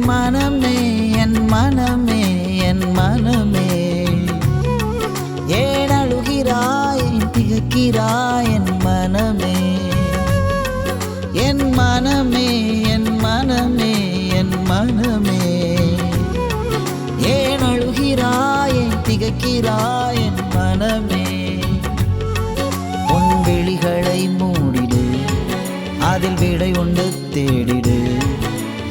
மனமே என் மனமே என் மனமே ஏன் அழுகிறாய் திகைக்கிறாய் என் மனமே என் மனமே என் மனமே என் மனமே ஏன் அழுகிறாய் திகைக்கிறாய் என் மனமே உன் விழிகளை மூடிடு அதில் விடை உண்டு தேடிடு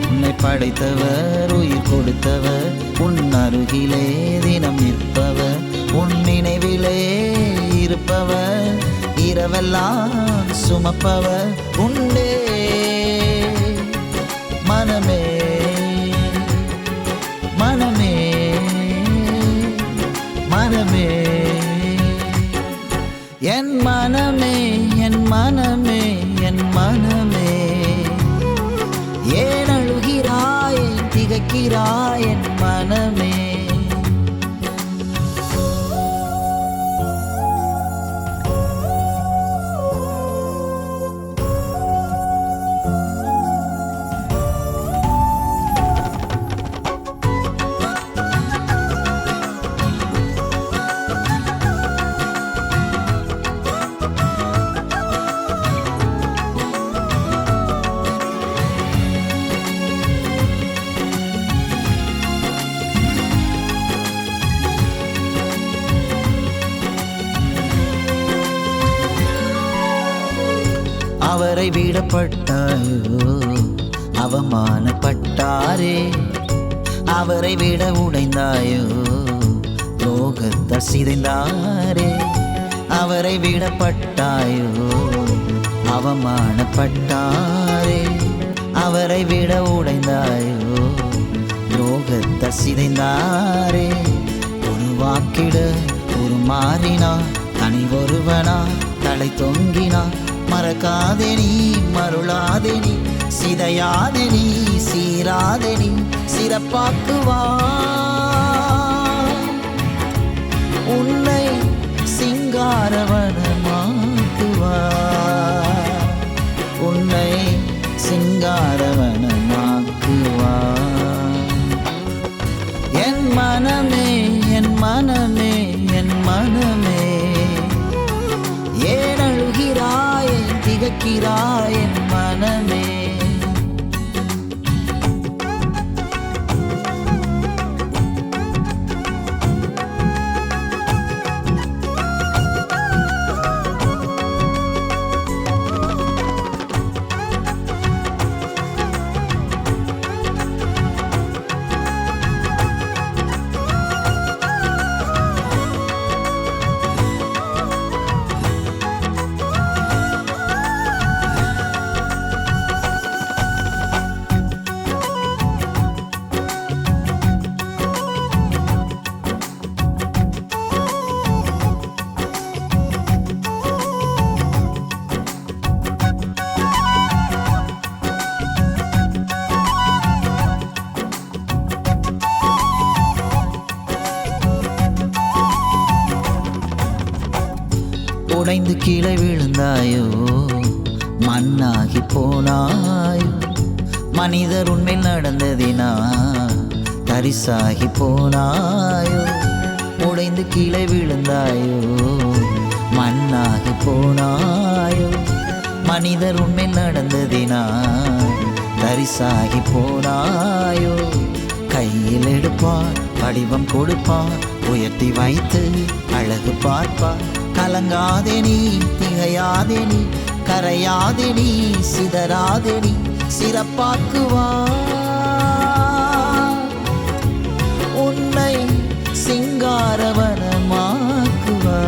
உன்னை படைத்தவர் உயிர் கொடுத்தவர் உன் அருகிலே தினம் நிற்பவர் உன் நினைவிலே இருப்பவர் இரவெல்லாம் சுமப்பவர் உண்டே மனமே மனமே மனமே என் மனமே என் மனமே என் மனமே ஏன் அழுகிறாய் திகைக்கிறாய் என் மனமே அவரை விடப்பட்டாயோ அவமானப்பட்டாரே அவரை விட உடைந்தாயோ லோகத்தால் சிதைந்தாரே அவரை விடப்பட்டாயோ அவமானப்பட்டாரே அவரை விட உடைந்தாயோ லோகத்தால் சிதைந்தாரே ஒரு வாக்கிட ஒரு மாறினா தனி ஒருவனா தலை தொங்கினா மறக்காதே நீ மருளாதே நீ சிதையாதே நீ சீராதே நீ சிறப்பாக்குவா உன்னை சிங்காரவனமாக்குவா உன்னை சிங்காரவனமாக்குவா என் மனமே என் மனமே என் மனமே ஏன் அழுகிறாய் திகைக்கிறாய் என் மனமே உடைந்து கீழே விழுந்தாயோ மண்ணாகி போனாயோ மனிதர் உண்மையில் நடந்ததினா தரிசாகி போனாயோ உடைந்து கீழே விழுந்தாயோ மண்ணாகி போனாயோ மனிதர் உண்மையில் நடந்ததினா தரிசாகி போனாயோ கையில் எடுப்பார் வடிவம் கொடுப்பார் உயர்த்தி வைத்து அழகு பார்ப்பார் கலங்காதே நீ திகையாதே நீ கரையாதே நீ சிதறாதே நீ சிறப்பாக்குவா உன்னை சிங்காரவனமாக்குவா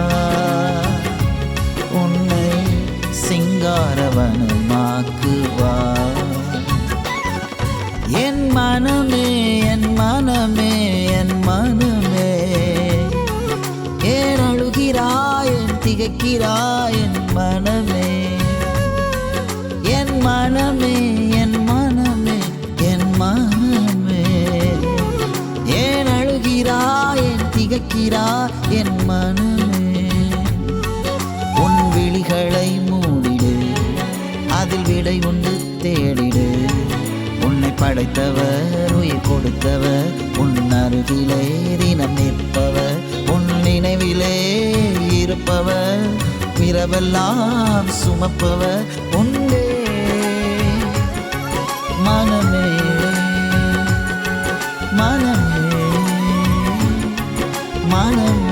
உன்னை சிங்காரவனமாக்குவா என் மனமே என் மனமே என் மனமே ஏன் அழுகிறாய் திகைக்கிறாய் என் மனமே என் மனமே என் மனமே என் மனமே ஏன் அழுகிறாய் திகைக்கிறாய் என் மனமே உன் விழிகளை மூடிடு அதில் விடை உண்டு தேடிடு உன்னை படைத்தவர் உயிர் கொடுத்தவர், உன் அருகிலே தினம் நிற்பவர், உன் நினைவிலே இருப்பவர், இரவெல்லாம் சுமப்பவர் உண்டே. மனமே மனமே மனமே.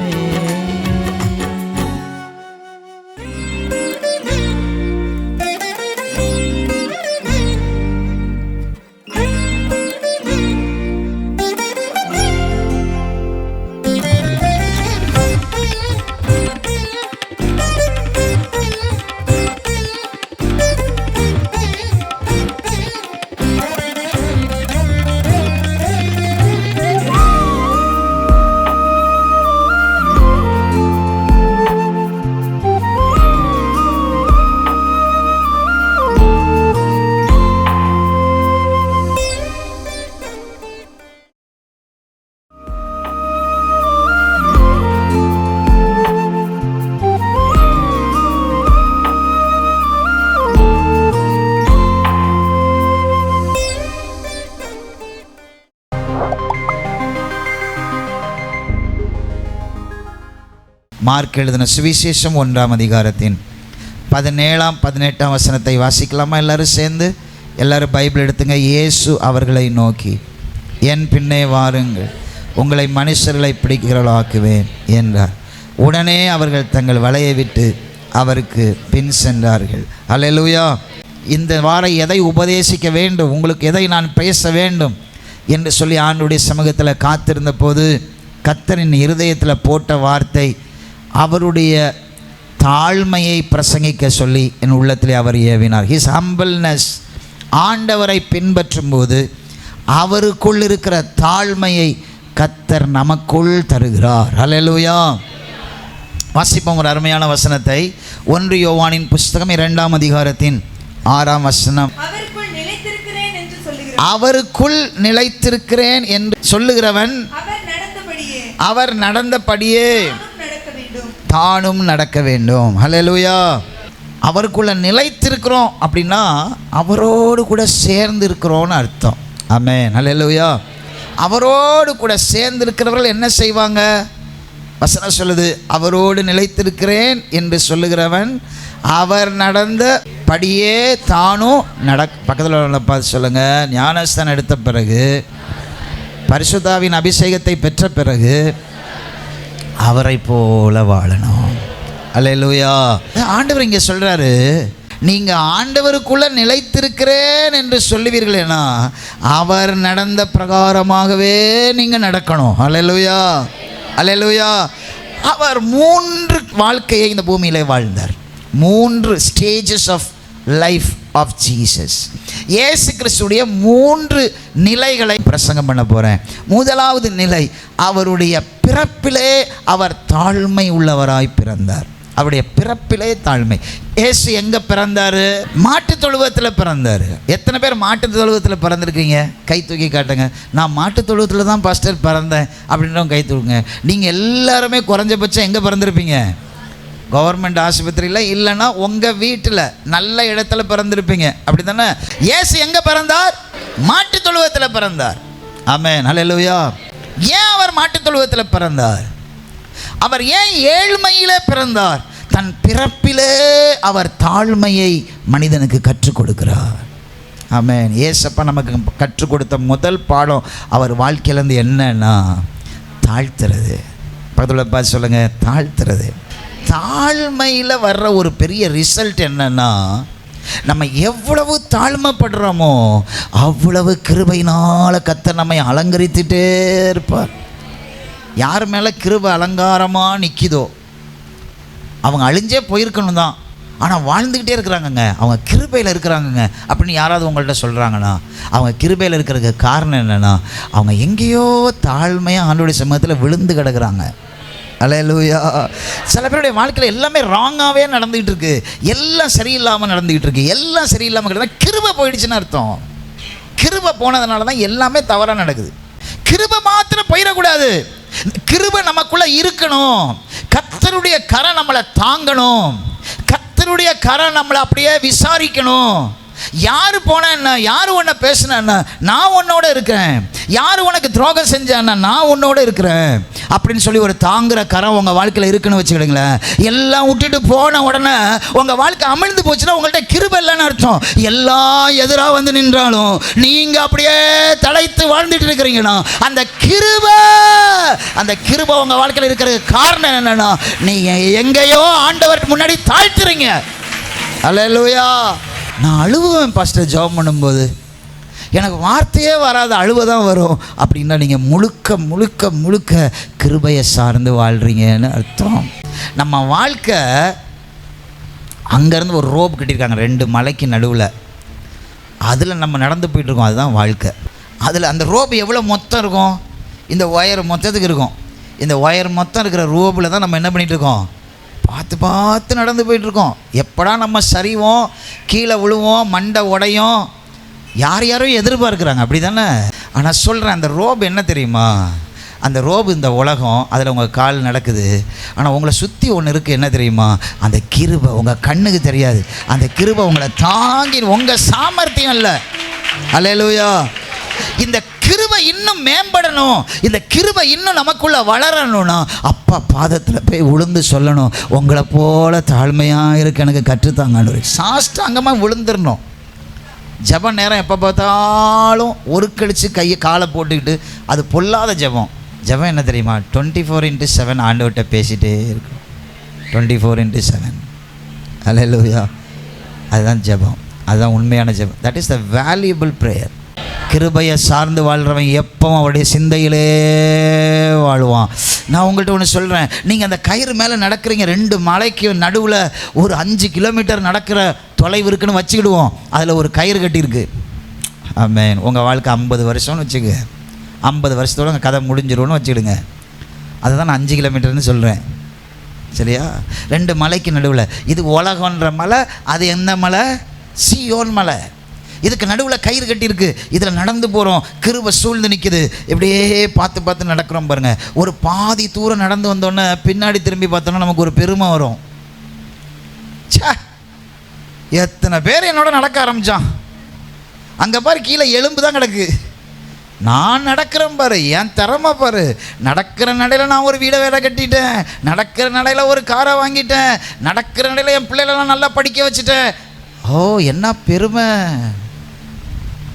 மார்க் எழுதின சுவிசேஷம் 1ஆம் அதிகாரத்தின் 17-18 வசனத்தை வாசிக்கலாமா? எல்லாரும் சேர்ந்து எல்லாரும் பைபிள் எடுத்துங்க. இயேசு அவர்களை நோக்கி, என் பின்னே வாருங்கள், உங்களை மனுஷர்களை பிடிக்கிறவர்களாக்குவேன் என்றார். உடனே அவர்கள் தங்கள் வலையை விட்டு அவருக்கு பின் சென்றார்கள். அல்லேலூயா. இந்த வாரம் எதை உபதேசிக்க வேண்டும், உங்களுக்கு எதை நான் பேச வேண்டும் என்று சொல்லி ஆண்டவருடைய சமூகத்தில் காத்திருந்த போது கர்த்தரின் இருதயத்தில் போட்ட வார்த்தை, அவருடைய தாழ்மையை பிரசங்கிக்க சொல்லி என் உள்ளத்திலே அவர் ஏவினார். His humbleness. ஆண்டவரை பின்பற்றும் போது அவருக்குள் இருக்கிற தாழ்மையை கர்த்தர் நமக்குள் தருகிறார். அல்லேலூயா. வாசிப்போம் ஒரு அருமையான வசனத்தை. 1 யோவானின் புஸ்தகம் 2ஆம் அதிகாரத்தின் 6ஆம் வசனம். அவருக்குள் நிலைத்திருக்கிறேன் என்று சொல்லுகிறவன் அவர் நடந்தபடியே தானும் நடக்க வேண்டும். ஹல்லேலூயா. அவருக்குள்ள நிலைத்திருக்கிறோம் அப்படின்னா அவரோடு கூட சேர்ந்து இருக்கிறோன்னு அர்த்தம். ஆமென். ஹல்லேலூயா. அவரோடு கூட சேர்ந்து இருக்கிறவர்கள் என்ன செய்வாங்க? வசனம் சொல்லுது, அவரோடு நிலைத்திருக்கிறேன் என்று சொல்லுகிறவன் அவர் நடந்த படியே தானும் பக்கத்தில் உள்ள பார்த்து சொல்லுங்க, ஞானஸ்தானம் எடுத்த பிறகு, பரிசுத்தாவின் அபிஷேகத்தை பெற்ற பிறகு அவரை போல வாழணும். அல்லேலூயா. ஆண்டவர் இங்கே சொல்கிறாரு, நீங்கள் ஆண்டவருக்குள்ளே நிலைத்திருக்கிறேன் என்று சொல்லுவீர்களேனா அவர் நடந்த பிரகாரமாகவே நீங்கள் நடக்கணும். அல்லேலூயா. அல்லேலூயா. அவர் 3 வாழ்க்கையை இந்த பூமியிலே வாழ்ந்தார். 3 stages of life of Jesus. இயேசு கிறிஸ்துடைய 3 நிலைகளை பிரசங்கம் பண்ண போகிறேன். முதலாவது நிலை, அவருடைய பிறப்பிலே அவர் தாழ்மை உள்ளவராய் பிறந்தார். அவருடைய பிறப்பிலே தாழ்மை. இயேசு எங்கே பிறந்தார்? மாட்டுத் தொழுவத்தில் பிறந்தார். எத்தனை பேர் மாட்டுத் தொழுவத்தில் பிறந்திருக்கீங்க? கை தூக்கி காட்டுங்க. நான் மாட்டுத் தொழுவத்தில் தான் பாஸ்டர் பிறந்தேன் அப்படின்றவங்க கை தூக்குங்க. நீங்கள் எல்லாருமே குறைஞ்சபட்சம் எங்கே பிறந்திருப்பீங்க? கவர்மெண்ட் ஆஸ்பத்திரியில், இல்லைன்னா உங்கள் வீட்டில் நல்ல இடத்துல பிறந்திருப்பீங்க. அப்படி தானே? இயேசு எங்கே பிறந்தார்? மாட்டுத் தொழுவத்தில் பிறந்தார். ஆமென். ஹல்லேலூயா. ஏன் அவர் மாட்டுத் தொழுவத்தில் பிறந்தார்? அவர் ஏன் ஏழ்மையிலே பிறந்தார்? தன் பிறப்பிலே அவர் தாழ்மையை மனிதனுக்கு கற்றுக் கொடுக்கிறார். ஆமென். ஏசப்பா நமக்கு கற்றுக் கொடுத்த முதல் பாடம் அவர் வாழ்க்கையிலேருந்து என்னன்னா தாழ்த்துறது. பக்கத்தில் பார்த்து சொல்லுங்கள், தாழ்த்துறது. தாழ்மையில் வர்ற ஒரு பெரிய ரிசல்ட் என்னன்னா, நம்ம எவ்வளவு தாழ்மைப்படுறோமோ அவ்வளவு கிருபையினால் கர்த்தர் நம்மை அலங்கரித்துட்டே இருப்பார். யார் மேலே கிருபை அலங்காரமாக நிற்கிதோ அவங்க அழிஞ்சே போயிருக்கணும் தான், ஆனால் வாழ்ந்துக்கிட்டே இருக்கிறாங்கங்க, அவங்க கிருபையில் இருக்கிறாங்கங்க அப்படின்னு யாராவது உங்கள்கிட்ட சொல்கிறாங்கன்னா அவங்க கிருபையில் இருக்கிறதுக்கு காரணம் என்னென்னா அவங்க எங்கேயோ தாழ்மையாக ஆண்டவருடைய சமூகத்தில் விழுந்து கிடக்குறாங்க. அல்லேலூயா. சில பேருடைய வாழ்க்கையில் எல்லாமே ராங்காகவே நடந்துக்கிட்டு இருக்கு, எல்லாம் சரியில்லாமல் நடந்துக்கிட்டு இருக்கு. எல்லாம் சரியில்லாமல் கிடந்தா கிருபை போயிடுச்சுன்னு அர்த்தம். கிருபை போனதுனால தான் எல்லாமே தவறாக நடக்குது. கிருபை மாத்திரம் போயிடக்கூடாது. கிருபை நமக்குள்ளே இருக்கணும். கர்த்தருடைய கரை நம்மளை தாங்கணும். கர்த்தருடைய கரை நம்மளை அப்படியே விசாரிக்கணும். யார் போனா என்ன, யார் உன்னை பேசினா என்ன, நான் உன்னோட இருக்கிறேன். யார் உனக்கு துரோகம் செஞ்சான்னா நான் உன்னோட இருக்கிறேன் அப்படின்னு சொல்லி ஒரு தாங்குற கரம் உங்கள் வாழ்க்கையில் இருக்குன்னு வச்சுக்கிடுங்களேன். எல்லாம் விட்டுட்டு போன உடனே உங்கள் வாழ்க்கை அமிழ்ந்து போச்சுன்னா உங்கள்கிட்ட கிருபை இல்லைன்னு அர்த்தம். எல்லாம் எதிராக வந்து நின்றாலும் நீங்கள் அப்படியே தலைத்து வாழ்ந்துட்டு இருக்கிறீங்கன்னா அந்த கிருபை உங்கள் வாழ்க்கையில் இருக்கிற காரணம் என்னன்னா, நீங்கள் எங்கேயோ ஆண்டவருக்கு முன்னாடி தாழ்த்துறீங்க. அல்லேலூயா. நான் அழுவேன் பாஸ்டர் ஜெபம் பண்ணும்போது, எனக்கு வார்த்தையே வராது, அழுவதான் வரும் அப்படின்னா நீங்கள் முழுக்க முழுக்க முழுக்க கிருபையை சார்ந்து வாழ்கிறீங்கன்னு அர்த்தம். நம்ம வாழ்க்கை அங்கேருந்து ஒரு ரோப் கட்டியிருக்காங்க 2 மலைக்கு நடுவில், அதில் நம்ம நடந்து போயிட்டுருக்கோம். அதுதான் வாழ்க்கை. அதில் அந்த ரோப் எவ்வளோ மொத்தம் இருக்கும், இந்த ஒயர் மொத்தத்துக்கு இருக்கும். இந்த ஒயர் மொத்தம் இருக்கிற ரோப்பில் தான் நம்ம என்ன பண்ணிகிட்ருக்கோம், பார்த்து நடந்து போயிட்டுருக்கோம். எப்படா நம்ம சரிவோம், கீழே விழுவோம், மண்டை உடையும், யாரும் எதிர்பார்க்குறாங்க, அப்படி தானே? ஆனால் சொல்கிறேன், அந்த ரோப் என்ன தெரியுமா, அந்த ரோப் இந்த உலகம், அதில் உங்கள் கால் நடக்குது. ஆனால் உங்களை சுற்றி ஒன்று இருக்குது, என்ன தெரியுமா, அந்த கிருபை. உங்கள் கண்ணுக்கு தெரியாது, அந்த கிருபை உங்களை தாங்கி, உங்கள் சாமர்த்தியம் இல்லை. அல்லேலூயா. இந்த கிருபை இன்னும் மேம்படணும், இந்த கிருபை இன்னும் நமக்குள்ள வளரணும்னா அப்பா பாதத்தில் போய் விழுந்து சொல்லணும், உங்களை போல தாழ்மையாக இருக்க எனக்கு கற்றுத்தாங்க. சாஷ்டாங்கமாக விழுந்துடணும். ஜப நேரம் எப்போ பார்த்தாலும் ஒரு கழித்து கையை காலை போட்டுக்கிட்டு, அது பொல்லாத ஜபம். ஜபம் என்ன தெரியுமா, 24/7 ஆண்டவர்கிட்ட பேசிகிட்டே இருக்கும். 24/7. அல்லேலூயா. அதுதான் ஜபம், அதுதான் உண்மையான ஜபம். That is the valuable prayer. கிருபையை சார்ந்து வாழ்கிறவன் எப்பவும் அவருடைய சிந்தையிலே வாழ்வான். நான் உங்கள்கிட்ட ஒன்று சொல்கிறேன், நீங்கள் அந்த கயிறு மேலே நடக்கிறீங்க, 2 மலைக்கு நடுவில் ஒரு 5 கிலோமீட்டர் நடக்கிற தொலைவு இருக்குன்னு வச்சுக்கிடுவோம். அதில் ஒரு கயிறு கட்டியிருக்கு. ஆமென். உங்கள் வாழ்க்கை 50 வருஷம்னு வச்சுக்க, 50 வருஷத்தோடு உங்கள் கதை முடிஞ்சிடும்னு வச்சுக்கிடுங்க. அதுதான் நான் 5 கிலோமீட்டர்னு சொல்கிறேன். சரியா? 2 மலைக்கு நடுவில். இது உலகன்ற மலை, அது எந்த மலை, சீயோன் மலை. இதுக்கு நடுவில் கயிறு கட்டியிருக்கு, இதில் நடந்து போகிறோம். கிருபை சூழ்ந்து நிற்குது. இப்படியே பார்த்து நடக்கிறோம் பாருங்கள். ஒரு பாதி தூரம் நடந்து வந்தோடனே பின்னாடி திரும்பி பார்த்தோன்னா நமக்கு ஒரு பெருமை வரும். சே, எத்தனை பேர் என்னோட நடக்க ஆரம்பித்தான், அங்கே பாரு கீழே எலும்பு தான் கிடக்கு, நான் நடக்கிறேன் பாரு, என் திறமை பாரு. நடக்கிற நடையில் நான் ஒரு வீடை வேலை கட்டிட்டேன், நடக்கிற நடையில் ஒரு காரை வாங்கிட்டேன், நடக்கிற நடையில் என் பிள்ளைகளெல்லாம் நல்லா படிக்க வச்சுட்டேன். ஓ, என்ன பெருமை!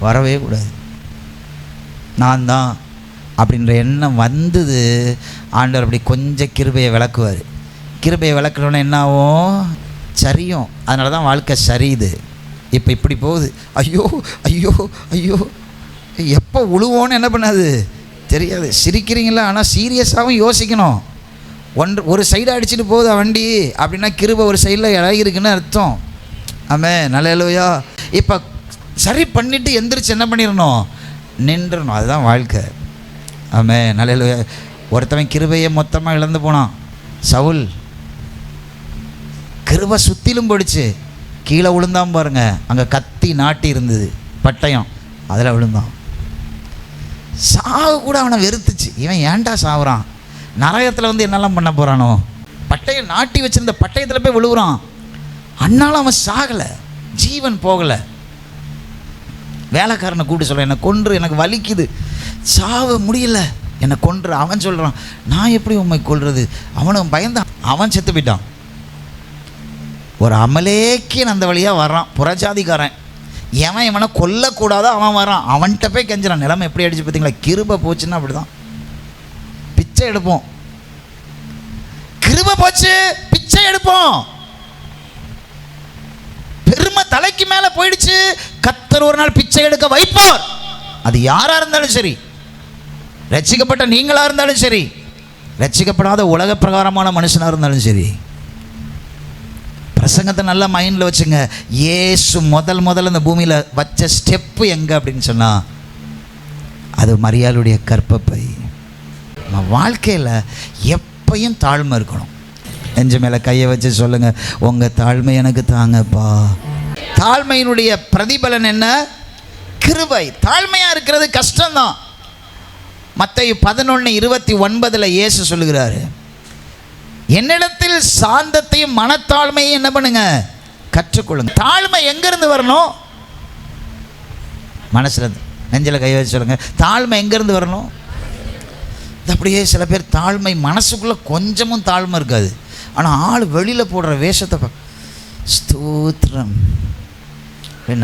வரவே கூடாது. நான் தான் அப்படின்ற எண்ணம் வந்தது, ஆண்டவர் அப்படி கொஞ்சம் கிருபையை விளக்குவார். கிருபையை விளக்கணுன்னா என்ன ஆகும், சரியும். அதனால தான் வாழ்க்கை சரியுது. இப்போ இப்படி போகுது, ஐயோ ஐயோ ஐயோ, எப்போ உழுவோன்னு என்ன பண்ணாது தெரியாது. சிரிக்கிறீங்களா, ஆனால் சீரியஸாகவும் யோசிக்கணும். ஒரு சைடு அடிச்சுட்டு போகுது வண்டி அப்படின்னா கிருபை ஒரு சைடில் இறங்கிருக்குன்னு அர்த்தம். ஆமென். அல்லேலூயா. இப்போ சரி பண்ணிவிட்டு எந்திரிச்சு என்ன பண்ணிடணும், நின்றுடணும். அதுதான் வாழ்க்கை. ஆமென். அல்லேலூயா. ஒருத்தவன் கிருபையை மொத்தமாக இழந்து போனான், சவுல். கிருபை சுற்றிலும் போயிடுச்சு, கீழே விழுந்தான் பாருங்க. அங்கே கத்தி நாட்டி இருந்தது, பட்டயம், அதில் விழுந்தான். சாவு கூட அவனை வெறுத்துச்சு. இவன் ஏன்டா சாவுறான், நரகத்தில் வந்து என்னெல்லாம் பண்ண போகிறானோ, பட்டயம் நாட்டி வச்சுருந்த பட்டயத்தில் போய் விழுவுறான். அண்ணாலும் அவன் சாகலை, ஜீவன் போகலை. வேலைக்காரனை கூப்பிட்டு சொல்ல, என்னை கொன்று, எனக்கு வலிக்குது, சாவ முடியல, என்னை கொன்று. அவன் சொல்கிறான், நான் எப்படி உண்மை கொள்வது? அவனும் பயந்தான், அவன் செத்து போயிட்டான். ஒரு அமலேக்கியன் அந்த வழியாக வர்றான், புறஜாதிக்காரன். எவன் இவனை கொல்லக்கூடாதோ அவன் வரான், அவன்கிட்ட போய் கெஞ்சிறான். நிலைமை எப்படி அடிச்சு பார்த்தீங்களா? கிருபை போச்சுன்னா அப்படி தான், பிச்சை எடுப்போம். கிருபை போச்சு, பிச்சை எடுப்போம். பெருமை தலைக்கு மேலே போயிடுச்சு, கர்த்தர் ஒரு நாள் பிச்சை எடுக்க வைப்பார். அது யாராக இருந்தாலும் சரி, ரட்சிக்கப்பட்ட நீங்களாக இருந்தாலும் சரி, ரட்சிக்கப்படாத உலக பிரகாரமான மனுஷனாக இருந்தாலும் சரி. பிரசங்கத்தை நல்லா மைண்டில் வச்சுங்க. இயேசு முதல் இந்த பூமியில் வச்ச ஸ்டெப்பு எங்கே அப்படின்னு சொன்னால் அது மரியாளுடைய கற்பப்பை. நம்ம வாழ்க்கையில் எப்பையும் தாழ்மை இருக்கணும். நெஞ்சு மேலே கையை வச்சு சொல்லுங்கள், உங்கள் தாழ்மை எனக்கு தாங்கப்பா. தாழ்மையினுடைய பிரதிபலன் என்ன? கிருபை. தாழ்மையாக இருக்கிறது கஷ்டம்தான். மத்தேயு 11:29 இயேசு சொல்லுகிறாரு, என்னிடத்தில் சாந்தத்தையும் மனத்தாழ்மையும் என்ன பண்ணுங்க, கற்றுக்கொள்ளுங்க. தாழ்மை எங்கேருந்து வரணும்? மனசில் நெஞ்சில் கை வச்சு சொல்லுங்கள், தாழ்மை எங்கேருந்து வரணும்? இது அப்படியே சில பேர் தாழ்மை மனசுக்குள்ளே கொஞ்சமும் தாழ்மை இருக்காது, ஆனால் ஆள் வெளியில் போடுற வேஷத்தை ஸ்தோத்திரம்.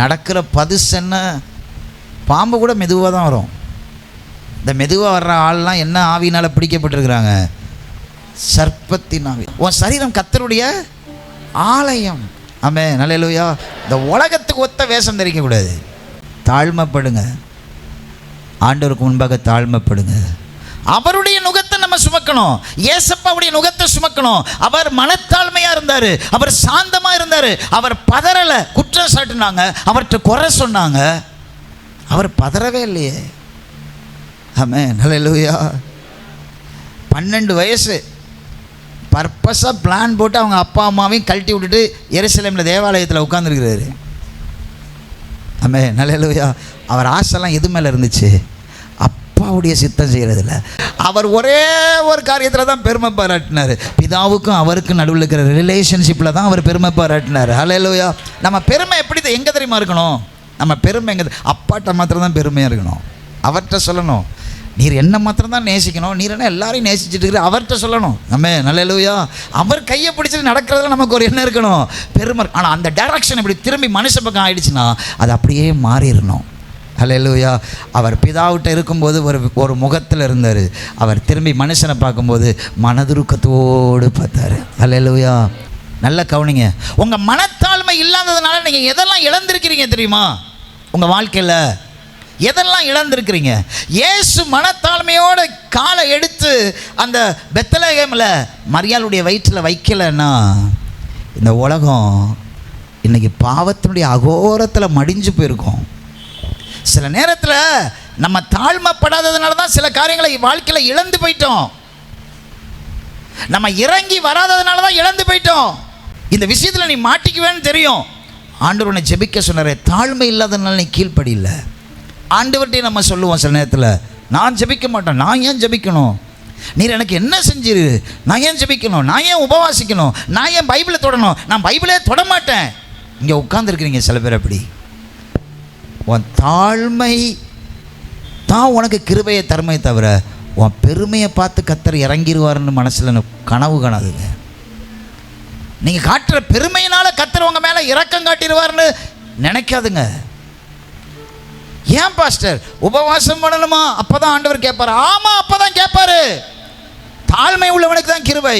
நடக்கிற பதுசென்ன பாம்பு கூட மெதுவாக தான் வரும். இந்த மெதுவாக வர்ற ஆள்லாம் என்ன ஆவினால் பிடிக்கப்பட்டிருக்கிறாங்க? சர்ப்பத்தின் ஆவி. உன் சரீரம் கர்த்தருடைய ஆலயம். ஆமென், அல்லேலூயா. இந்த உலகத்துக்கு ஒத்த வேஷம் தரிக்கக்கூடாது. தாழ்மைப்படுங்க, ஆண்டவருக்கு முன்பாக தாழ்மைப்படுங்க. அவருடைய நுகத்தை நம்ம சுமக்கணும். ஏசப்பாவுடைய நுகத்தை சுமக்கணும். அவர் மனத்தாழ்மையாக இருந்தார், அவர் சாந்தமாக இருந்தார், அவர் பதறலை. குற்றம் சாட்டினாங்க, அவர்கிட்ட குறை சொன்னாங்க, அவர் பதறவே இல்லையே. ஆமென், அல்லேலூயா. 12 வயசு பர்பஸாக பிளான் போட்டு அவங்க அப்பா அம்மாவையும் கழட்டி விட்டுட்டு எருசலேமில் தேவாலயத்தில் உட்காந்துருக்கிறாரு. ஆமென், அல்லேலூயா. அவர் ஆசைலாம் எது மேலே இருந்துச்சு? அப்பாவுடைய சித்தம் செய்கிறதில்ல. அவர் ஒரே ஒரு காரியத்தில் தான் பெருமை பாராட்டினார். பிதாவுக்கும் அவருக்கும் நடுவில் இருக்கிற ரிலேஷன்ஷிப்பில் தான் அவர் பெருமை பாராட்டினார். அல்லேலூயா. நம்ம பெருமை எப்படி எங்கே தெரியுமா இருக்கணும்? நம்ம பெருமை எங்கே? அப்பாட்ட மாத்திரம் தான் பெருமையாக இருக்கணும். அவர்கிட்ட சொல்லணும், நீர் என்ன மாத்திரம் தான் நேசிக்கணும், நீர் என்ன எல்லாரையும் நேசிச்சுட்டு இருக்கிற, அவர்கிட்ட சொல்லணும். ஆமென், அல்லேலூயா. அவர் கையை பிடிச்சிட்டு நடக்கிறதுல நமக்கு ஒரு என்ன இருக்கணும்? பெருமை. ஆனால் அந்த டைரக்ஷன் இப்படி திரும்பி மனுஷ பக்கம் ஆயிடுச்சுன்னா அது அப்படியே மாறிடணும். அல்லேலூயா. அவர் பிதாவிட்ட இருக்கும்போது ஒரு முகத்தில் இருந்தார். அவர் திரும்பி மனுஷனை பார்க்கும்போது மனதுருக்கத்தோடு பார்த்தாரு. அல்லேலூயா. நல்ல கவனிங்க. உங்கள் மனத்தாழ்மை இல்லாததுனால நீங்கள் எதெல்லாம் இழந்திருக்கிறீங்க தெரியுமா? உங்கள் வாழ்க்கையில் எதெல்லாம் இழந்திருக்கிறீங்க? இயேசு மனத்தாழ்மையோடு காலை எடுத்து அந்த பெத்லகேமில் மரியாளுடைய வயிற்றில் வைக்கலைன்னா இந்த உலகம் இன்றைக்கி பாவத்தினுடைய அகோரத்தில் மடிஞ்சு போயிருக்கோம். சில நேரத்தில் நம்ம தாழ்மைப்படாததுனால தான் சில காரியங்களை வாழ்க்கையில் இழந்து போயிட்டோம். நம்ம இறங்கி வராததுனால தான் இழந்து போயிட்டோம். இந்த விஷயத்தில் நீ மாட்டிக்குவேன்னு தெரியும். ஆண்டவர் உன்னை ஜெபிக்க சொன்னார். தாழ்மை இல்லாததுனால நீ கீழ்ப்படியில்ல. ஆண்டவர்கிட்டே நம்ம சொல்லுவோம் சில நேரத்தில், நான் ஜெபிக்க மாட்டேன், நான் ஏன் ஜெபிக்கணும்? நீர் எனக்கு என்ன செஞ்சிரு, நான் ஏன் ஜெபிக்கணும், நான் ஏன் உபவாசிக்கணும், நான் ஏன் பைபிளை தொடணும், நான் பைபிளே தொட மாட்டேன். இங்கே உட்காந்துருக்கிறீங்க சில பேர் அப்படி. உன் தாழ்மை தான் உனக்கு கிருபையை தருமை தவிர உன் பெருமையை பார்த்து கர்த்தர் இறங்கிடுவார்னு மனசில் கனவு காணாதுங்க. நீங்கள் காட்டுற பெருமையினால் கர்த்தர் உங்கள் மேலே இரக்கம் காட்டிடுவார்னு நினைக்காதுங்க. ஏன் பாஸ்டர் உபவாசம் பண்ணணுமா? அப்போ தான் ஆண்டவர் கேட்பார். ஆமாம், அப்போ தான் கேட்பார். தாழ்மை உள்ளவனுக்கு தான் கிருபை.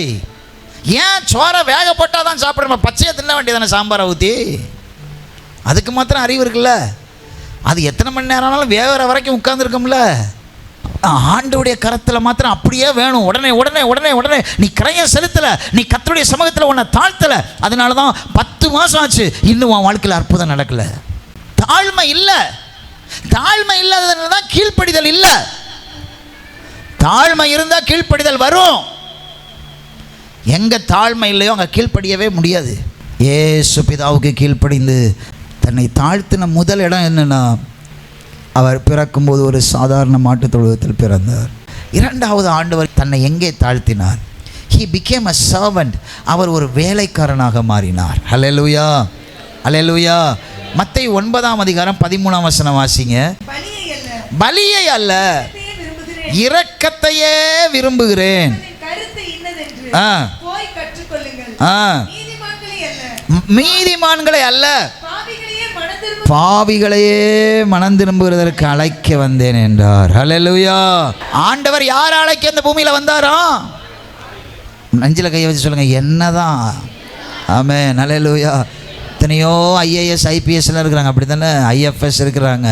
ஏன் சோறை வேக போட்டால் தான் சாப்பிடணுமா? பச்சையை தின்ன வேண்டியதானே சாம்பாரை ஊற்றி? அதுக்கு மாத்திரம் அறிவு இருக்குல்ல. அது எத்தனை மணி நேரம் ஆனாலும் வேகிற வரைக்கும் உட்கார்ந்துருக்கோம்ல. ஆண்டவருடைய கரத்தில் மாத்திரம் அப்படியே வேணும். உடனே உடனே உடனே உடனே நீ கிரயம் செலுத்தலை, நீ கர்த்தருடைய சமூகத்தில் உன்னை தாழ்த்தலை. அதனால தான் 10 மாதம் ஆச்சு, இன்னும் உன் வாழ்க்கையில் அற்புதம் நடக்கலை. தாழ்மை இல்லை. தாழ்மை இல்லாததுனால தான் கீழ்ப்படிதல் இல்லை. தாழ்மை இருந்தால் கீழ்ப்படிதல் வரும். எங்கே தாழ்மை இல்லையோ அங்கே கீழ்ப்படியவே முடியாது. இயேசு பிதாவுக்கு கீழ்ப்படிந்து தன்னை தாழ்த்தின முதல் இடம் என்னன்னா, அவர் பிறக்கும்போது ஒரு சாதாரண மாட்டுத் தொழுவத்தில் பிறந்தார். 2வது ஆண்டவர் தன்னை எங்கே தாழ்த்தினார்? He became a servant. அவர் ஒரு வேலைக்காரனாக மாறினார். அல்லேலூயா, அல்லேலூயா. மத்தேயு 9ஆம் அதிகாரம் 13ஆம் வசனம் வாசிங்க. பலியை அல்ல, இரக்கத்தையே விரும்புகிறேன். நீதிமான்களை அல்ல, பாவிகளையே மனம் திரும்புகிறதற்கு அழைக்க வந்தேன் என்றார். அல்லேலூயா. ஆண்டவர் யார் அழைக்க இந்த பூமியில் வந்தாரோ? நெஞ்சில் கையை வச்சு சொல்லுங்க, என்னதான். ஆமென், அல்லேலூயா. எத்தனையோ IAS IPSலாம் இருக்கிறாங்க, அப்படி தானே? IFS இருக்கிறாங்க.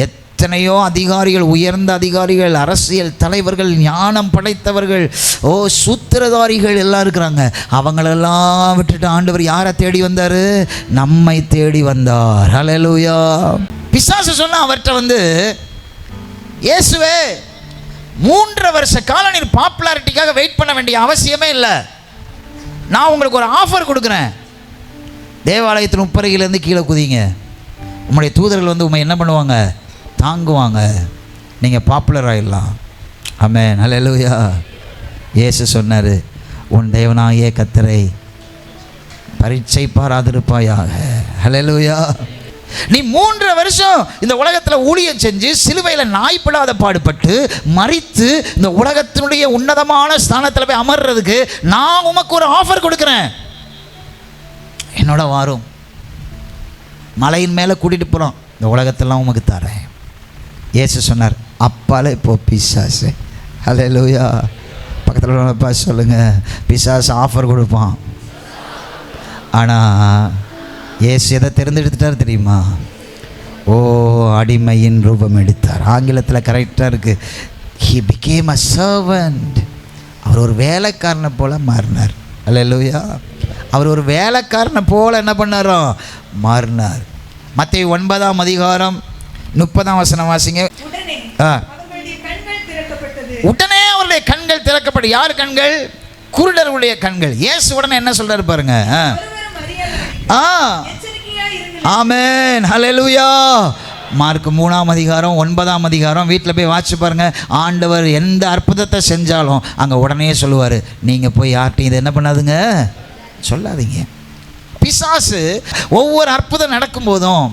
எத்தனையோ அதிகாரிகள், உயர்ந்த அதிகாரிகள், அரசியல் தலைவர்கள், ஞானம் படைத்தவர்கள், சூத்திரதாரிகள் எல்லாம் இருக்கிறாங்க. அவங்களெல்லாம் விட்டுட்டு ஆண்டவர் யாரை தேடி வந்தார்? நம்மை தேடி வந்தார். அல்லேலூயா. பிசாசு சொன்னால் அவர்கிட்ட இயேசுவே 3 வருஷ காலம் நீர் பாப்புலாரிட்டிக்காக வெயிட் பண்ண வேண்டிய அவசியமே இல்லை. நான் உங்களுக்கு ஒரு ஆஃபர் கொடுக்குறேன். தேவாலயத்தின் உப்பரையிலேருந்து கீழே குதிங்க. உங்களுடைய தூதர்கள் உண்மை என்ன பண்ணுவாங்க? தாங்குவாங்க. நீங்கள் பாப்புலர் ஆகிடலாம். ஆமென், அல்லேலூயா. இயேசு சொன்னார், உன் தேவனாகிய கர்த்தரை பரீட்சை பாராதிருப்பாயாக. அல்லேலூயா. நீ 3 வருஷம் இந்த உலகத்தில் ஊழியம் செஞ்சு சிலுவையில் நாய்ப்படாத பாடுபட்டு மரித்து இந்த உலகத்தினுடைய உன்னதமான ஸ்தானத்தில் போய் அமர்றதுக்கு நான் உமக்கு ஒரு ஆஃபர் கொடுக்குறேன். என்னோட வாரும், மலையின் மேலே கூட்டிகிட்டு போகிறோம், இந்த உலகத்தெல்லாம் உமக்கு தரேன். இயேசு சொன்னார், அப்பாலே போ பிசாசு. ஹல்லேலூயா. பக்கத்தில் உள்ளப்பா சொல்லுங்கள், பிசாசு ஆஃபர் கொடுப்பான். ஆனால் இயேசு எதை தேர்ந்தெடுத்துட்டார் தெரியுமா? ஓ, அடிமையின் ரூபம் எடுத்தார். ஆங்கிலத்தில் கரெக்டாக இருக்குது, he became a servant. அவர் ஒரு வேலைக்காரனை போல மாறினார். அல்லேலூயா. அவர் ஒரு வேலைக்காரனை போல என்ன பண்ணாரோ மாறினார். மத்தேயு 9ஆம் அதிகாரம் 30ஆம் வசனம் வாசிங்க. உடனே அவருடைய கண்கள் திறக்கப்பட்டு. யார் கண்கள்? குருடருடைய கண்கள். இயேசு உடனே என்ன சொல்றாரு பாருங்க. ஆமென், ஹல்லேலூயா. மார்க் 3ஆம் அதிகாரம் 9ஆம் அதிகாரம் வீட்டில் போய் வாட்சி பாருங்க. ஆண்டவர் எந்த அற்புதத்தை செஞ்சாலும் அங்கே உடனே சொல்லுவார், நீங்கள் போய் யார்ட்டையும் இதை என்ன பண்ணாதுங்க, சொல்லாதீங்க. பிசாசு ஒவ்வொரு அற்புதம் நடக்கும்போதும்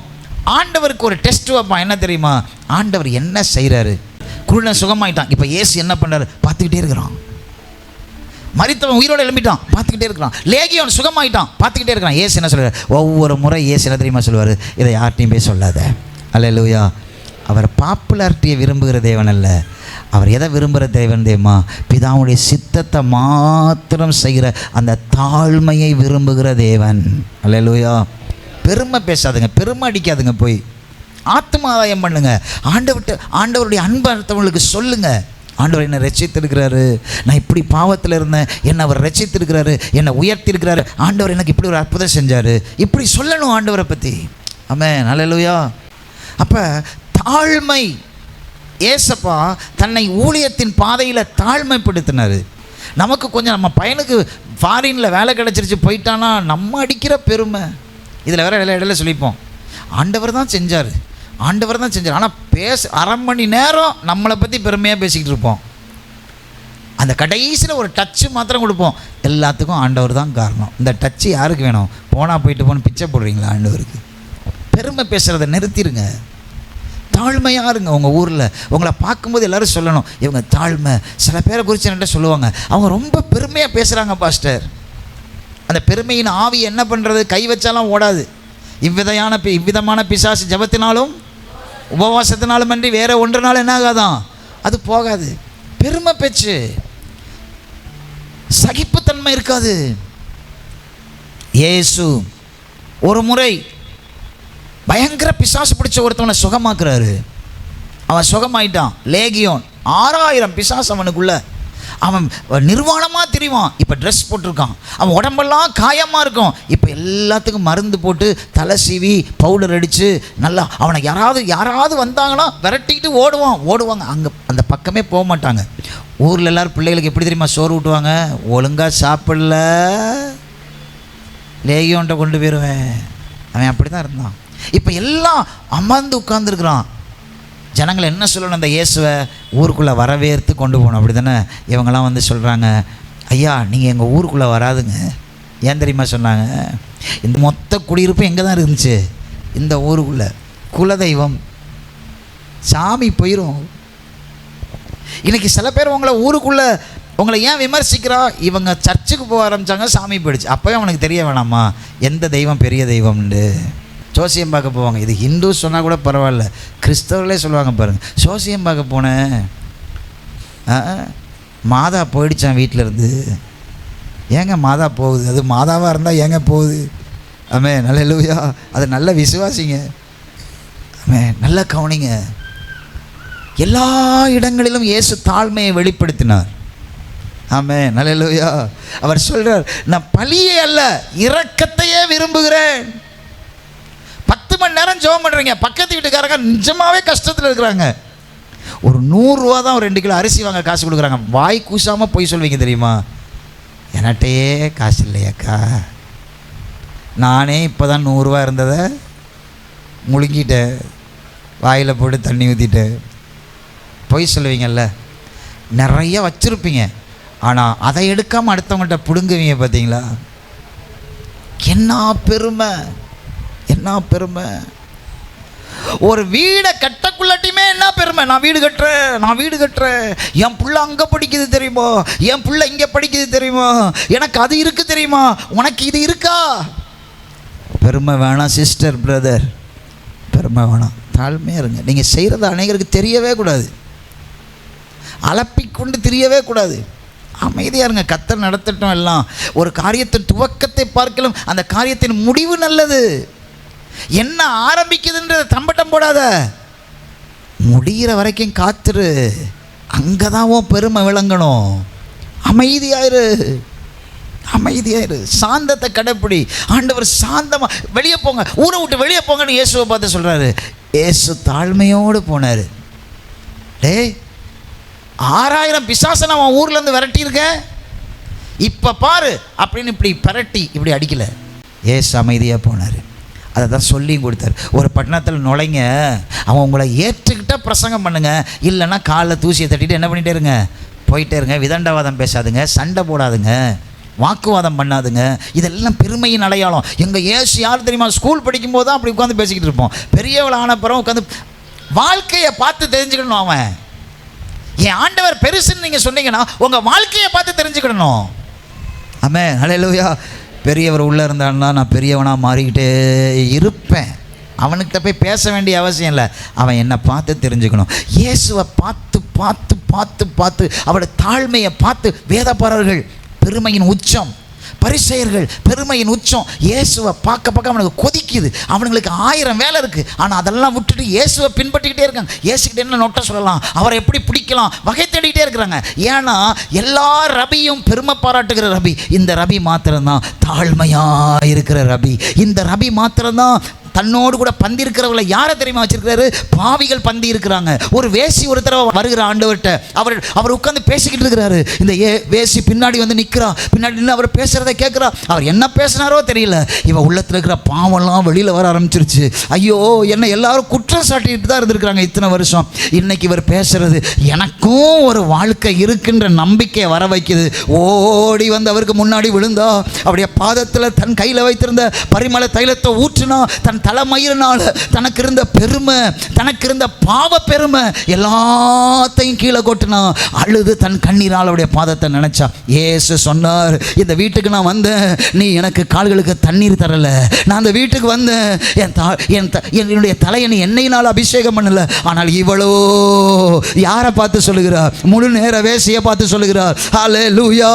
ஆண்டவருக்கு ஒரு டெஸ்ட் வைப்பான். என்ன தெரியுமா? ஆண்டவர் என்ன செய்கிறாரு. குருடன் சுகமாயிட்டான், இப்போ இயேசு என்ன பண்ணுறாரு பார்த்துக்கிட்டே இருக்கிறான். மரித்தவன் உயிரோடு எழும்பிட்டான், பார்த்துக்கிட்டே இருக்கிறான். லேகியோன் சுகமாயிட்டான், பார்த்துக்கிட்டே இருக்கிறான். இயேசு என்ன சொல்கிறார்? ஒவ்வொரு முறை இயேசு என்ன தெரியுமா சொல்லுவார்? இதை யார்ட்டையும் போய் சொல்லாத. அல்லேலூயா. அவர் பாப்புலாரிட்டியை விரும்புகிற தேவன் அல்ல. அவர் எதை விரும்புகிற தேவன் தெரியுமா? பிதாவுடைய சித்தத்தை மாத்திரம் செய்கிற அந்த தாழ்மையை விரும்புகிற தேவன். அல்லேலூயா. பெருமை பேசாதுங்க, பெருமை அடிக்காதுங்க. போய் ஆத்மாதாயம் பண்ணுங்க. ஆண்டவருடைய அன்பு அடுத்தவங்களுக்கு சொல்லுங்க. ஆண்டவர் என்னை ரட்சித்திருக்கிறாரு, நான் இப்படி பாவத்தில் இருந்தேன், என்னை அவர் ரட்சித்திருக்கிறாரு, என்னை உயர்த்திருக்கிறாரு, ஆண்டவர் எனக்கு இப்படி ஒரு அற்புதம் செஞ்சார், இப்படி சொல்லணும் ஆண்டவரை பற்றி. ஆமென், அல்லேலூயா. அப்போ தாழ்மை. ஏசப்பா தன்னை ஊழியத்தின் பாதையில் தாழ்மைப்படுத்தினார். நமக்கு கொஞ்சம் நம்ம பையனுக்கு ஃபாரினில் வேலை கிடச்சிருச்சு போயிட்டானா நம்ம அடிக்கிற பெருமை. இதில் வேறு இடையில சொல்லிப்போம், ஆண்டவர் தான் செஞ்சார், ஆண்டவர் தான் செஞ்சார். ஆனால் அரை மணி நேரம் நம்மளை பற்றி பெருமையாக பேசிக்கிட்டு இருப்போம். அந்த கடைசியில் ஒரு டச்சு மாத்திரம் கொடுப்போம், எல்லாத்துக்கும் ஆண்டவர் தான் காரணம். இந்த டச்சு யாருக்கு வேணும்? போனால் போயிட்டு போன்னு பிச்சை போடுறீங்களா ஆண்டவருக்கு? பெருமை பேசுகிறத நிறுத்திடுங்க. தாழ்மையாக இருங்க. உங்கள் ஊரில் உங்களை பார்க்கும்போது எல்லோரும் சொல்லணும், இவங்க தாழ்மை. சில பேரை குறித்து என்கிட்ட சொல்லுவாங்க, அவங்க ரொம்ப பெருமையாக பேசுகிறாங்க பாஸ்டர். அந்த பெருமையின் ஆவி என்ன பண்ணுறது? கை வச்சாலும் ஓடாது. இவ்விதமான பிசாசு ஜபத்தினாலும் உபவாசத்தினாலும் அன்றி வேற ஒன்றுனாலும் என்ன ஆகாதான், அது போகாது. பெருமை பேச்சு, சகிப்புத்தன்மை இருக்காது. இயேசு ஒரு முறை பயங்கர பிசாசு பிடிச்ச ஒருத்தவனை சுகமாக்குறாரு. அவன் சுகமாயிட்டான். லேகியோன் 6000 பிசாசு அவனுக்குள்ள. அவன் நிர்வாணமாக திரிவான். இப்போ ட்ரெஸ் போட்டிருக்கான். அவன் உடம்பெல்லாம் காயமாக இருக்கும். இப்போ எல்லாத்துக்கும் மருந்து போட்டு தலை சீவி பவுடர் அடித்து நல்லா அவனை யாராவது வந்தாங்கன்னா விரட்டிக்கிட்டு ஓடுவாங்க. அங்கே அந்த பக்கமே போக மாட்டாங்க. ஊரில் எல்லோரும் பிள்ளைகளுக்கு எப்படி தெரியுமா சோறு ஊட்டுவாங்க? ஒழுங்காக சாப்பிடல, லேகியோன்ட்ட கொண்டு போயிடுவேன். அவன் அப்படி தான் இருந்தான். இப்போ எல்லாம் அமர்ந்து உட்கார்ந்துருக்குறான். ஜனங்களை என்ன சொல்லணும்? அந்த இயேசுவை ஊருக்குள்ளே வரவேற்று கொண்டு போகணும், அப்படி தானே? இவங்கெல்லாம் வந்து சொல்கிறாங்க, ஐயா நீங்கள் எங்கள் ஊருக்குள்ளே வராதுங்க. ஏன் தெரியுமா சொன்னாங்க? இந்த மொத்த குடியிருப்பு எங்கே தான் இருந்துச்சு? இந்த ஊருக்குள்ளே. குலதெய்வம் சாமி போயிடும். இன்றைக்கி சில பேர் ஊருக்குள்ளே உங்களை ஏன் விமர்சிக்கிறா? இவங்க சர்ச்சுக்கு போக ஆரம்பித்தாங்க, சாமி போயிடுச்சு. அப்போவே அவனுக்கு தெரிய வேணாமா எந்த தெய்வம் பெரிய தெய்வம்னு? ஜோசியம் பார்க்க போவாங்க. இது ஹிந்து சொன்னால் கூட பரவாயில்ல, கிறிஸ்தவர்களே சொல்லுவாங்க பாருங்கள். ஜோசியம் பார்க்க போனேன், மாதா போயிடுச்சான் வீட்டில் இருந்து. ஏங்க மாதா போகுது? அது மாதாவாக இருந்தால் ஏங்க போகுது? ஆமென், அல்லேலூயா. அது நல்ல விசுவாசிங்க. ஆமென், நல்ல கவனிங்க. எல்லா இடங்களிலும் இயேசு தாழ்மையை வெளிப்படுத்தினார். ஆமென், அல்லேலூயா. அவர் சொல்கிறார், நான் பலியே அல்ல இரக்கத்தையே விரும்புகிறேன். 10 மணி நேரம் ஜெபம் பண்ணுறீங்க, பக்கத்து வீட்டுக்காரங்க நிஜமாகவே கஷ்டத்தில் இருக்கிறாங்க. ஒரு 100 ரூபா தான் ஒரு 2 கிலோ அரிசி வாங்க காசு கொடுக்குறாங்க. வாய் கூசாமல் போய் சொல்வீங்க தெரியுமா? என்கிட்டயே காசு இல்லையாக்கா, நானே இப்போ தான் 100 ரூபா இருந்ததை முழுங்கிட்டேன், வாயில் போட்டு தண்ணி ஊற்றிட்டேன். பொய் சொல்லுவீங்கல்ல, நிறைய வச்சுருப்பீங்க, ஆனால் அதை எடுக்காமல் அடுத்தவங்கள்ட்ட பிடுங்குவீங்க. பார்த்தீங்களா? என்ன பெருமை, என்ன பெருமை. ஒரு வீடை கட்டக்குள்ளாட்டியுமே என்ன பெருமை, நான் வீடு கட்டுறேன், என் புள்ள அங்கே படிக்குது தெரியுமா, என் புள்ள இங்கே படிக்குது தெரியுமா, எனக்கு அது இருக்கு தெரியுமா, உனக்கு இது இருக்கா? பெருமை வேணாம் சிஸ்டர், பிரதர், பெருமை வேணாம். தாழ்மையாக இருங்க. நீங்கள் செய்கிறது அநேகருக்கு தெரியவே கூடாது, அலப்பிக்கொண்டு தெரியவே கூடாது. அமைதியாக இருங்க. கர்த்தர் நடத்தட்டும். எல்லாம் ஒரு காரியத்தின் துவக்கத்தை பார்க்கலாம், அந்த காரியத்தின் முடிவு நல்லது. என்ன ஆரம்பிக்குதுன்றத தம்பட்டம் போடாத, முடிகிற வரைக்கும் காத்துரு. அங்கே தான் உன் பெருமை விளங்கணும். அமைதியாயிரு. சாந்தத்தை கடைப்பிடி. ஆண்டவர் சாந்தமாக வெளியே போங்க, ஊரை விட்டு வெளியே போங்கன்னு இயேசுவை பார்த்து சொல்கிறாரு. இயேசு தாழ்மையோடு போனார். டேய், 6000 பிசாசை நான் ஊர்லேருந்து விரட்டியிருக்கேன், இப்போ பாரு அப்படின்னு இப்படி பரட்டி இப்படி அடிக்கல. ஏசு அமைதியாக போனார். அதை தான் சொல்லியும் கொடுத்தார். ஒரு பட்டணத்தில் நுழைங்க, அவன் உங்களை ஏற்றுக்கிட்டால் பிரசங்கம் பண்ணுங்க, இல்லைன்னா காலில் தூசியை தட்டிட்டு என்ன பண்ணிகிட்டே இருங்க, போயிட்டே இருங்க. விதண்டவாதம் பேசாதுங்க, சண்டை போடாதுங்க, வாக்குவாதம் பண்ணாதுங்க. இதெல்லாம் பெருமையின் அடையாளம். எங்கள் ஏசு யார் தெரியுமா? ஸ்கூல் படிக்கும்போது தான் அப்படி உட்காந்து பேசிக்கிட்டு இருப்போம். பெரியவளை ஆனப்புறம் உட்காந்து வாழ்க்கையை பார்த்து தெரிஞ்சுக்கணும். அவன் என் ஆண்டவர் பெருசுன்னு நீங்கள் சொன்னீங்கன்னா உங்கள் வாழ்க்கையை பார்த்து தெரிஞ்சுக்கிடணும். ஆமென், ஹல்லேலூயா. பெரியவர் உள்ளே இருந்தான்னா நான் பெரியவனாக மாறிக்கிட்டே இருப்பேன். அவனுக்கிட்ட போய் பேச வேண்டிய அவசியம் இல்லை, அவன் என்னை பார்த்து தெரிஞ்சுக்கணும். இயேசுவை பார்த்து பார்த்து பார்த்து பார்த்து அவருடைய தாழ்மையை பார்த்து வேதபாரர்கள் பெருமையின் உச்சம், பரிசேயர்கள் பெருமையின் உச்சம். இயேசுவை பார்க்க பார்க்க அவனுக்கு கொதிக்குது. அவனுங்களுக்கு 1000 வேலை இருக்குது, ஆனால் அதெல்லாம் விட்டுட்டு இயேசுவை பின்பற்றிக்கிட்டே இருக்காங்க. இயேசுக்கிட்ட என்ன நோட்ட சொல்லலாம், அவரை எப்படி பிடிக்கலாம், வகை தேடிக்கிட்டே இருக்கிறாங்க. ஏன்னா எல்லா ரபியும் பெருமை பாராட்டுகிற ரபி, இந்த ரபி மாத்திரம்தான் தாழ்மையாக இருக்கிற ரபி. இந்த ரபி மாத்திரம்தான் தன்னோடு கூட பந்தி இருக்கிறவங்களை யாரை தெரியுமா வச்சிருக்கிறாரு? பாவிகள் பந்தி இருக்கிறாங்க. ஒரு வேசி ஒரு தடவை வருகிற ஆண்டவர்கிட்ட அவர் உட்காந்து பேசிக்கிட்டு இருக்கிறாரு. இந்த வேசி பின்னாடி வந்து நிற்கிறா, பின்னாடி நின்று அவர் பேசுகிறத கேட்குறா. அவர் என்ன பேசினாரோ தெரியல, இவன் உள்ளத்தில் இருக்கிற பாவம்லாம் வெளியில் வர ஆரம்பிச்சிருச்சு. ஐயோ, என்ன எல்லாரும் குற்றம் சாட்டிட்டு தான் இருந்திருக்கிறாங்க இத்தனை வருஷம். இன்னைக்கு இவர் பேசுறது எனக்கும் ஒரு வாழ்க்கை இருக்குன்ற நம்பிக்கையை வர வைக்குது. ஓடி வந்து அவருக்கு முன்னாடி விழுந்தா, அவருடைய பாதத்தில் தன் கையில் வைத்திருந்த பரிமள தைலத்தை ஊற்றினா, தன் தலைமயிரினால் தனக்கு இருந்த பெருமை, தனக்கு இருந்த பாவ பெருமை எல்லாத்தையும் கீழே கொட்டினா, அழுது தன் கண்ணீரால் அவருடைய பாதத்தை நினைச்சா. இயேசு சொன்னார், இந்த வீட்டுக்கு நான் வந்தேன், நீ எனக்கு கால்களுக்கு தண்ணீர் தரல. நான் அந்த வீட்டுக்கு வந்தேன், என்னுடைய தலையை நீ எண்ணெயினால் அபிஷேகம் பண்ணல. ஆனால் இவளோ யாரை பார்த்து சொல்லுகிறார்? முழு நேர வேசியை பார்த்து சொல்லுகிறார். ஹல்லேலூயா,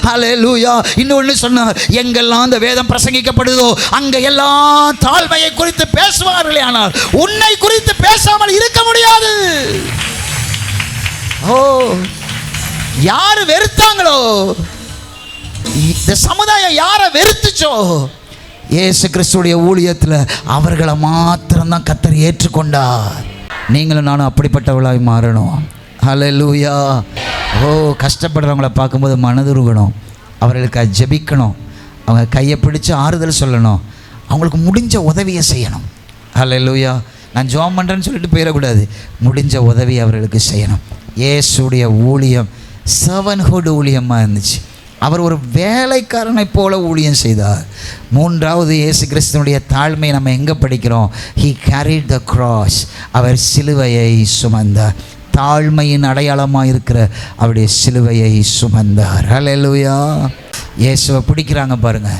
ஹல்லேலூயா. இன்னொன்று சொன்னார், எங்கெல்லாம் அந்த வேதம் பிரசங்கிக்கப்படுதோ அங்க எல்லாம் தாழ்மையை குறித்து பேசுவார்களே, ஆனால் உன்னை குறித்து பேசாமல் இருக்க முடியாது. ஓ, யாரு வெறுத்தாங்களோ, இந்த சமுதாயம் யாரை வெறுத்துச்சோ, இயேசு கிறிஸ்துடைய ஊழியத்தில் அவர்களை மாத்திரம்தான் கர்த்தர் ஏற்றுக்கொண்டார். நீங்களும் நானும் அப்படிப்பட்டவளாய் மாறணும். ஹல்லேலூயா. ஓ, கஷ்டப்படுறவங்களை பார்க்கும்போது மனதுருகணும், அவர்களுக்கு ஜெபிக்கணும், அவங்க கையை பிடிச்சு ஆறுதல் சொல்லணும், அவங்களுக்கு முடிஞ்ச உதவியை செய்யணும். ஹல்லேலூயா. நான் ஜெபம் பண்ணுறேன்னு சொல்லிட்டு போயிடக்கூடாது, முடிஞ்ச உதவி அவர்களுக்கு செய்யணும். இயேசுடைய ஊழியம் சர்வன்ஹுட் ஊழியமாக இருந்துச்சு. அவர் ஒரு வேலைக்காரனை போல ஊழியம் செய்தார். மூன்றாவது, இயேசு கிறிஸ்துவனுடைய தாழ்மையை நம்ம எங்கே படிக்கிறோம்? He carried the cross. அவர் சிலுவையை சுமந்தார். தாழ்மையின் அடையாளமாக இருக்கிற அவருடைய சிலுவையை சுமந்தார். ஹல்லேலூயா. இயேசுவை பிடிக்கிறாங்க பாருங்க.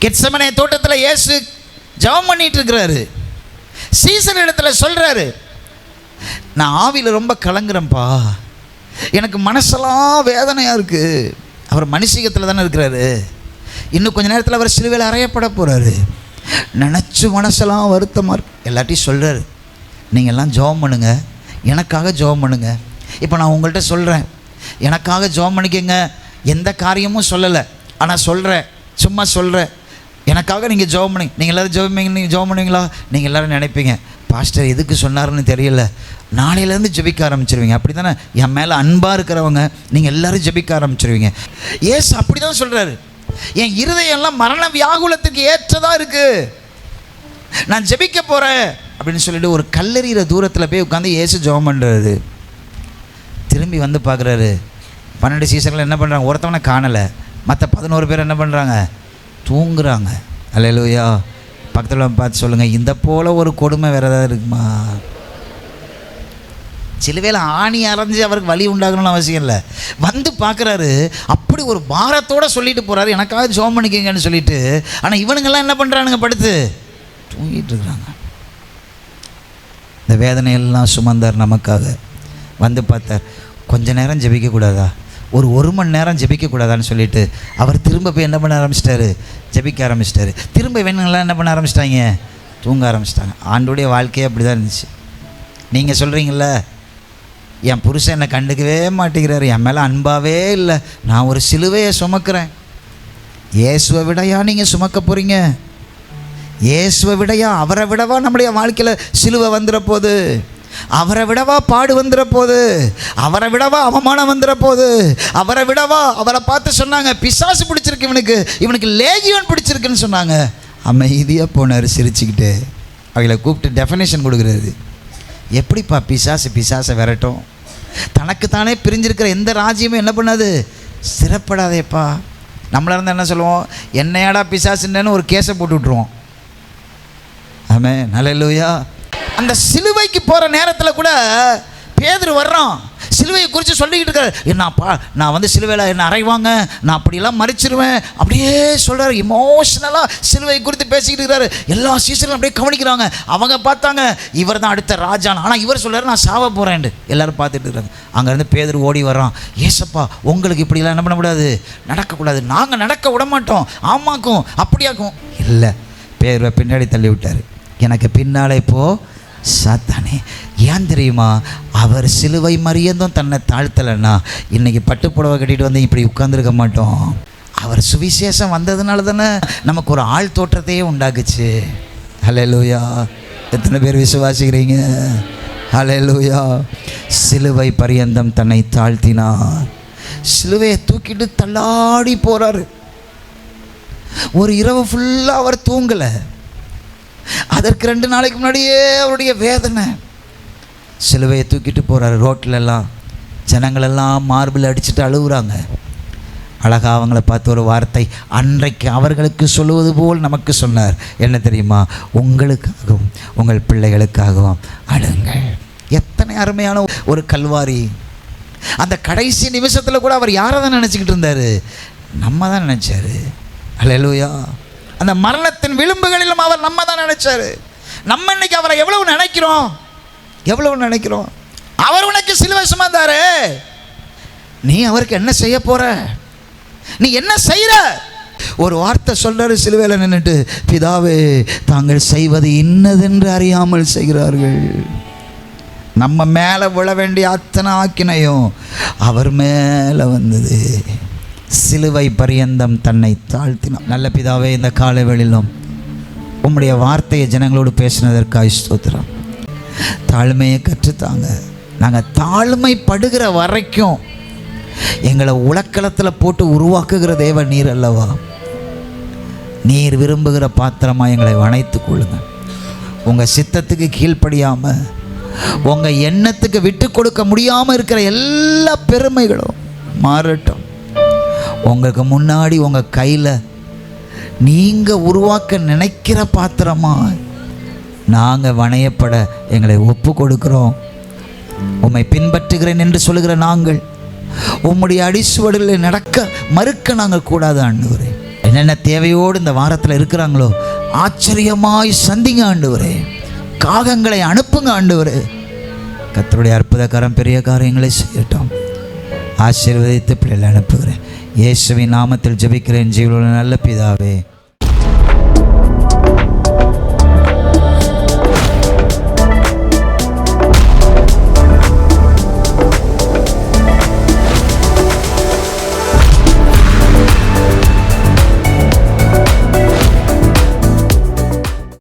கெத்செமனே தோட்டத்தில் இயேசு ஜெபம் பண்ணிட்டு இருக்கிறாரு. சீசர் இடத்துல சொல்றாரு, நான் ஆவியில் ரொம்ப கலங்குறேன்ப்பா, எனக்கு மனசெல்லாம் வேதனையாக இருக்குது. அவர் மனுஷீகத்தில் தானே இருக்கிறாரு. இன்னும் கொஞ்சம் நேரத்தில் அவர் சிலுவையில் அறையப்பட போகிறாரு. நினச்சி மனசெல்லாம் வருத்தமாக இருக்கு. எல்லாத்தையும் சொல்கிறாரு, நீங்கள்லாம் ஜெபம் பண்ணுங்க, எனக்காக ஜெபம் பண்ணுங்க. இப்போ நான் உங்கள்கிட்ட சொல்கிறேன், எனக்காக ஜெபம் பண்ணிக்கங்க. எந்த காரியமும் சொல்லலை, ஆனால் சொல்கிறேன், சும்மா சொல்கிறேன், எனக்காக நீங்கள் ஜெபம் பண்ணி. நீங்கள் எல்லோரும் நீங்கள் ஜெபம் பண்ணுவீங்களா? நீங்கள் எல்லோரும் நினைப்பீங்க, பாஸ்டர் எதுக்கு சொன்னார்னு தெரியல, நாளையிலேருந்து ஜெபிக்க ஆரம்பிச்சிருவீங்க. அப்படி தானே? என் மேலே அன்பாக இருக்கிறவங்க நீங்கள் எல்லோரும் ஜெபிக்க ஆரம்பிச்சிருவீங்க. ஏசு அப்படி தான் சொல்கிறாரு, என் இருதயம்லாம் மரண வியாகுலத்துக்கு ஏற்றதாக இருக்குது, நான் ஜெபிக்க போகிறேன் அப்படின்னு சொல்லிட்டு ஒரு கல்லறிகிற தூரத்தில் போய் உட்காந்து ஏசு ஜெபம் பண்ணுறாரு. திரும்பி வந்து பார்க்குறாரு, 12 சீசர்கள் என்ன பண்ணுறாங்க? ஒருத்தவனை காணலை, மற்ற 11 பேர் என்ன பண்ணுறாங்க? தூங்குறாங்க. ஹல்லேலூயா. பக்கத்தில் பார்த்து சொல்லுங்கள், இந்த போல் ஒரு கொடுமை வேறு ஏதாவது இருக்குமா? சிலுவையில் ஆணி அரைஞ்சி அவருக்கு வலி உண்டாகணும்னு அவசியம் இல்லை. வந்து பார்க்குறாரு, அப்படி ஒரு பாரத்தோடு சொல்லிட்டு போகிறாரு, எனக்காக ஜெபம் பண்ணிக்கங்கன்னு சொல்லிட்டு. ஆனால் இவனுங்கெல்லாம் என்ன பண்ணுறானுங்க? படுத்து தூங்கிட்டு இருக்கிறாங்க. இந்த வேதனையெல்லாம் சுமந்தார் நமக்காக. வந்து பார்த்தார், கொஞ்ச நேரம் ஜெபிக்கக்கூடாதா, ஒரு மணி நேரம் ஜெபிக்கக்கூடாதான்னு சொல்லிட்டு அவர் திரும்ப போய் என்ன பண்ண ஆரம்பிச்சிட்டாரு? ஜெபிக்க ஆரம்பிச்சிட்டாரு. திரும்ப வேணுங்களாம் என்ன பண்ண ஆரம்பிச்சிட்டாங்க? தூங்க ஆரம்பிச்சிட்டாங்க. ஆண்டோடைய வாழ்க்கையே அப்படி தான் இருந்துச்சு. நீங்கள் சொல்கிறீங்கள, என் புருஷன் என்னை கண்டுக்கவே மாட்டேங்கிறாரு, என் மேலே அன்பாவே இல்லை, நான் ஒரு சிலுவையை சுமக்கிறேன். இயேசுவை விடையா நீங்கள் சுமக்க போகிறீங்க? இயேசுவை விடையா, அவரை விடவா நம்முடைய வாழ்க்கையில் சிலுவை வந்துட போகுது? அவரை விடவா பாடு வந்துட போகுது? அவரை விடவா அவமானம் வந்துட போகுது? அவரை விடவா? அவரை பார்த்து சொன்னாங்க, பிசாசு பிடிச்சிருக்கு இவனுக்கு லேகியோன் பிடிச்சிருக்குன்னு சொன்னாங்க. அமைதியாக போனார் சிரிச்சுக்கிட்டு. அவங்களை கூப்பிட்டு டெஃபினேஷன் கொடுக்குறாரு. எப்படிப்பா பிசாசை விரட்டும்? தனக்குத்தானே பிரிஞ்சிருக்கிற எந்த ராஜ்யமும் என்ன பண்ணாது? சிறப்படாதேப்பா. நம்மளாக இருந்தால் என்ன சொல்லுவோம்? என்னையாடா பிசாசுன்னு ஒரு கேஸை போட்டு விட்ருவோம். ஆமென், ஹல்லேலூயா. அந்த சிலுவைக்கு போகிற நேரத்தில் கூட பேதுரு வர்றான், சிலுவையை குறித்து சொல்லிக்கிட்டு இருக்காரு. நான் வந்து சிலுவையில் என்ன அறைவாங்க, நான் அப்படியெல்லாம் மறிச்சிருவேன், அப்படியே சொல்கிறாரு. இமோஷனலாக சிலுவை குறித்து பேசிக்கிட்டு இருக்கிறாரு. எல்லா சீசனும் அப்படியே கவனிக்கிறாங்க. அவங்க பார்த்தாங்க, இவர் தான் அடுத்த ராஜான். ஆனால் இவர் சொல்கிறார், நான் சாவ போகிறேன்ட்டு. எல்லோரும் பார்த்துட்டு இருக்காங்க. அங்கேருந்து பேதுரு ஓடி வர்றான். ஏசப்பா, உங்களுக்கு இப்படிலாம் என்ன பண்ணக்கூடாது, நடக்கக்கூடாது, நாங்கள் நடக்க விட மாட்டோம், ஆமாக்கும் அப்படியாக்கும். இல்லை, பேதுருவை பின்னாடி தள்ளி விட்டார். எனக்கு பின்னாலே போ சாத்தானே. ஏன் தெரியுமா? அவர் சிலுவை மறியதும் தன்னை தாழ்த்தலைன்னா இன்றைக்கி பட்டுப்புடவை கட்டிட்டு வந்து இப்படி உட்கார்ந்துருக்க மாட்டோம். அவர் சுவிசேஷம் வந்ததுனால தானே நமக்கு ஒரு ஆள் தோற்றத்தையே உண்டாக்குச்சு. ஹல்லேலூயா. எத்தனை பேர் விசுவாசிக்கிறீங்க? ஹல்லேலூயா. சிலுவை பரியந்தம் தன்னை தாழ்த்தினார். சிலுவையை தூக்கிட்டு தள்ளாடி போகிறாரு. ஒரு இரவு ஃபுல்லாக அவர் தூங்கலை. அதற்கு 2 நாளைக்கு முன்னாடியே அவருடைய வேதனை. சிலுவையை தூக்கிட்டு போகிறாரு. ரோட்டிலெல்லாம் ஜனங்களெல்லாம் மார்பிள் அடிச்சுட்டு அழுகுறாங்க. அழகா அவங்கள பார்த்து ஒரு வார்த்தை அன்றைக்கு அவர்களுக்கு சொல்லுவது போல் நமக்கு சொன்னார். என்ன தெரியுமா? உங்களுக்காகவும் உங்கள் பிள்ளைகளுக்காகவும் அழுங்கள். எத்தனை அருமையான ஒரு கல்வாரி. அந்த கடைசி நிமிஷத்தில் கூட அவர் யாரை தான் நினச்சிக்கிட்டு இருந்தார்? நம்ம தான் நினச்சார். ஹல்லேலூயா. அந்த மரணத்தின் விளிம்புகளிலும் அவர் நம்ம தான் நினைச்சாரு. நம்ம இன்னைக்கு அவரை எவ்வளவு நினைக்கிறோம்? அவர் உனக்கு சிலுவை சுமந்தாரு, நீ அவருக்கு என்ன செய்ய போற? நீ என்ன செய்யற? ஒரு வார்த்தை சொல்றாரு சிலுவையில் நின்றுட்டு, பிதாவே, தாங்கள் செய்வது இன்னதென்று அறியாமல் செய்கிறார்கள். நம்ம மேலே விழ வேண்டிய அத்தனை ஆக்கினையும் அவர் மேலே வந்தது. சிலுவை பரியந்தம் தன்னை தாழ்த்தினார். நல்ல பிதாவே, இந்த காலை வேளையிலும் உம்முடைய வார்த்தையை ஜனங்களோடு பேசினதற்காக ஸ்தோத்திரம். தாழ்மையை கற்றுத்தாங்க. நாங்கள் தாழ்மைப்படுகிற வரைக்கும் எங்களை உலக்களத்தில் போட்டு உருவாக்குகிற தேவ நீர் அல்லவா? நீர் விரும்புகிற பாத்திரமாக எங்களை வணைத்து கொள்ளுங்க. உங்கள் சித்தத்துக்கு கீழ்ப்படியாமல், உங்கள் எண்ணத்துக்கு விட்டு கொடுக்க முடியாமல் இருக்கிற எல்லா பெருமைகளும் மாறட்டும். உங்களுக்கு முன்னாடி உங்கள் கையில் நீங்கள் உருவாக்க நினைக்கிற பாத்திரமா நாங்கள் வணையப்பட எங்களை ஒப்பு கொடுக்கிறோம். உம்மை பின்பற்றுகிறேன் என்று சொல்லுகிற நாங்கள் உம்முடைய அடிசுவடில் நடக்க மறுக்க நாங்கள் கூடாது ஆண்டவரே. என்னென்ன தேவையோடு இந்த வாரத்தில் இருக்கிறாங்களோ ஆச்சரியமாய் சந்திங்க ஆண்டவரே. காகங்களை அனுப்புங்க ஆண்டவரே. கர்த்தருடைய அற்புத கரம் பெரிய காரியங்களை செய்யட்டும். ஆசீர்வதித்து பிள்ளைகளை அனுப்புகிறேன். இயேசுவின் நாமத்தில் ஜெபிக்கிறேன் ஜீவனுள்ள நல்ல பிதாவே.